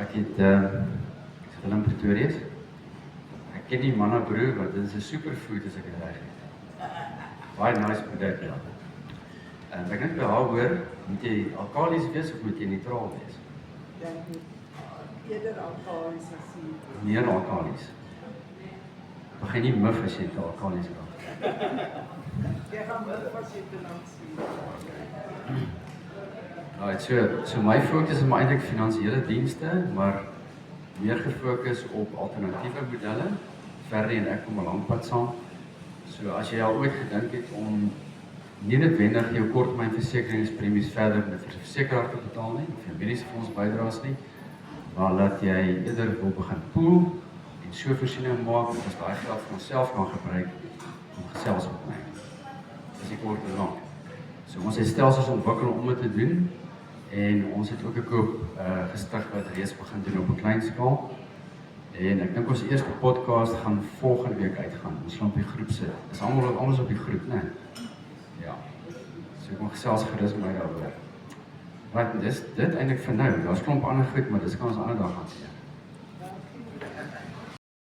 ek het, ek sê in Pretoria. Ek ken die manna broer, want dit is 'n superfood as ek dit reg het. Baie nice produk, ja. Ek dink by haar hoor, moet jy alkalies wees of moet jy neutraal wees? Ja, eerder alkalies as suiker. Meer alkalies. Begin nie mif as jy te alkalies raak. Jy gaan mif as jy te lank suiker. Right, so my fokus is maar eintlik finansiële dienste, maar meer gefokus op alternatiewe modelle. Ferdy en ek kom 'n lang pad saam. So as jy al ooit gedink het om nie noodwendig jou korttermynversekeringspremies verder met 'n versekeraar te betaal nie, of jou mediese fonds bydraes nie, maar dat jy eerder wil begin pool en so voorsiening maak dat ons daai geld vir onsself kan gebruik om gesels op my. Dis die kort en lank. So ons het stelsels ontwikkel om dit te doen en ons het ook 'n koop gestig wat reeds begin doen op 'n klein skaal. En ek dink ons eerste podcast gaan volgende week uitgaan. Ons gaan op die groep sit. Dis almal op die groep, né? Ja. So ek moet gesels gerus met my daaroor. Wat dis dit eintlik vir nou. Daar's klomp ander goed, maar dis kan ons 'n ander dag hanteer.